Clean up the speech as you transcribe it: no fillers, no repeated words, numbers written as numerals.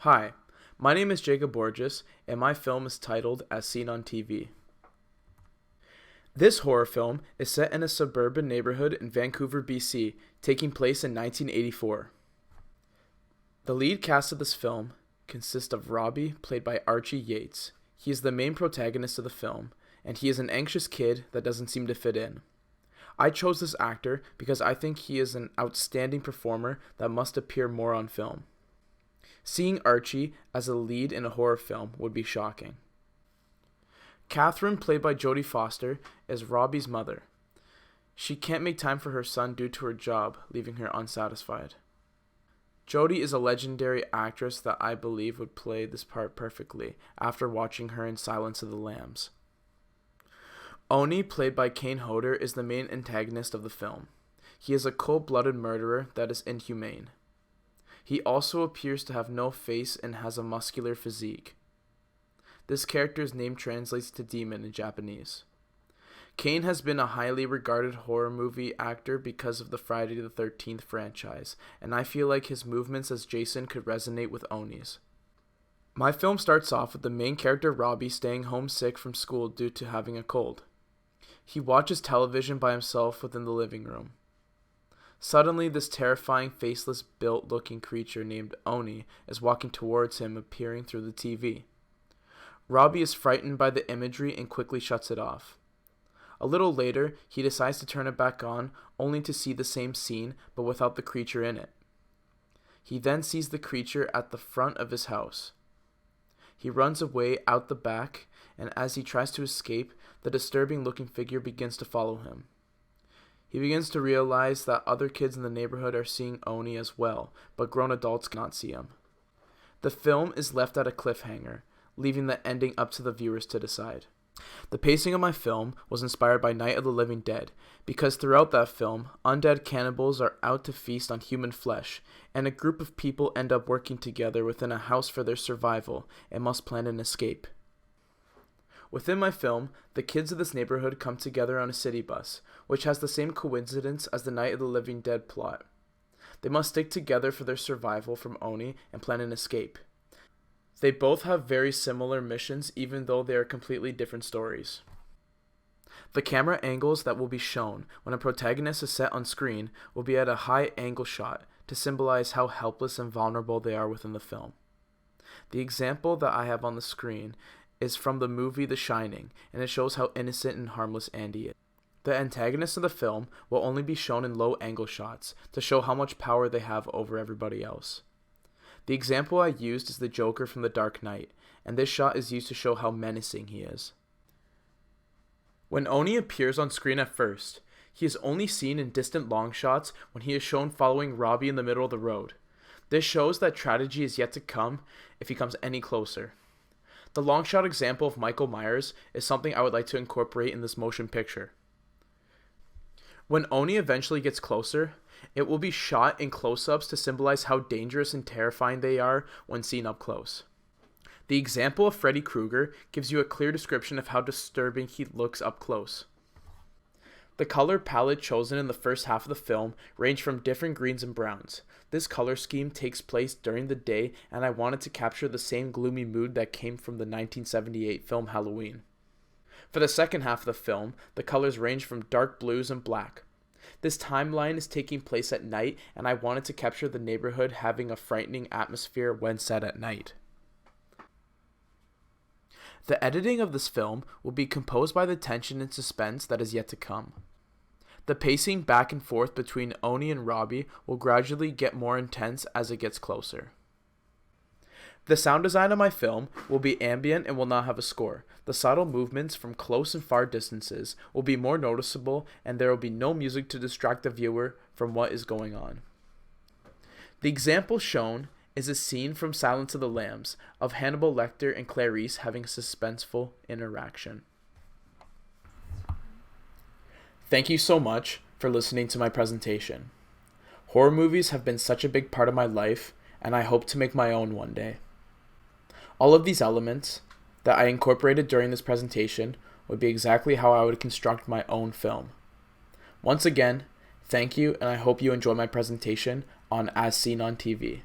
Hi, my name is Jacob Borges, and my film is titled As Seen on TV. This horror film is set in a suburban neighborhood in Vancouver, BC, taking place in 1984. The lead cast of this film consists of Robbie, played by Archie Yates. He is the main protagonist of the film, and he is an anxious kid that doesn't seem to fit in. I chose this actor because I think he is an outstanding performer that must appear more on film. Seeing Archie as a lead in a horror film would be shocking. Catherine, played by Jodie Foster, is Robbie's mother. She can't make time for her son due to her job, leaving her unsatisfied. Jodie is a legendary actress that I believe would play this part perfectly after watching her in Silence of the Lambs. Oni, played by Kane Hodder, is the main antagonist of the film. He is a cold-blooded murderer that is inhumane. He also appears to have no face and has a muscular physique. This character's name translates to demon in Japanese. Kane has been a highly regarded horror movie actor because of the Friday the 13th franchise, and I feel like his movements as Jason could resonate with Oni's. My film starts off with the main character Robbie staying home sick from school due to having a cold. He watches television by himself within the living room. Suddenly, this terrifying, faceless, built-looking creature named Oni is walking towards him, appearing through the TV. Robbie is frightened by the imagery and quickly shuts it off. A little later, he decides to turn it back on, only to see the same scene, but without the creature in it. He then sees the creature at the front of his house. He runs away out the back, and as he tries to escape, the disturbing-looking figure begins to follow him. He begins to realize that other kids in the neighborhood are seeing Oni as well, but grown adults cannot see him. The film is left at a cliffhanger, leaving the ending up to the viewers to decide. The pacing of my film was inspired by Night of the Living Dead, because throughout that film, undead cannibals are out to feast on human flesh, and a group of people end up working together within a house for their survival and must plan an escape. Within my film, the kids of this neighborhood come together on a city bus, which has the same coincidence as the Night of the Living Dead plot. They must stick together for their survival from Oni and plan an escape. They both have very similar missions, even though they are completely different stories. The camera angles that will be shown when a protagonist is set on screen will be at a high angle shot to symbolize how helpless and vulnerable they are within the film. The example that I have on the screen is from the movie The Shining, and it shows how innocent and harmless Andy is. The antagonists of the film will only be shown in low angle shots to show how much power they have over everybody else. The example I used is the Joker from The Dark Knight, and this shot is used to show how menacing he is. When Oni appears on screen at first, he is only seen in distant long shots when he is shown following Robbie in the middle of the road. This shows that tragedy is yet to come if he comes any closer. The long shot example of Michael Myers is something I would like to incorporate in this motion picture. When Oni eventually gets closer, it will be shot in close-ups to symbolize how dangerous and terrifying they are when seen up close. The example of Freddy Krueger gives you a clear description of how disturbing he looks up close. The color palette chosen in the first half of the film range from different greens and browns. This color scheme takes place during the day, and I wanted to capture the same gloomy mood that came from the 1978 film Halloween. For the second half of the film, the colors range from dark blues and black. This timeline is taking place at night, and I wanted to capture the neighborhood having a frightening atmosphere when set at night. The editing of this film will be composed by the tension and suspense that is yet to come. The pacing back and forth between Oni and Robbie will gradually get more intense as it gets closer. The sound design of my film will be ambient and will not have a score. The subtle movements from close and far distances will be more noticeable, and there will be no music to distract the viewer from what is going on. The example shown is a scene from Silence of the Lambs of Hannibal Lecter and Clarice having a suspenseful interaction. Thank you so much for listening to my presentation. Horror movies have been such a big part of my life, and I hope to make my own one day. All of these elements that I incorporated during this presentation would be exactly how I would construct my own film. Once again, thank you, and I hope you enjoy my presentation on As Seen on TV.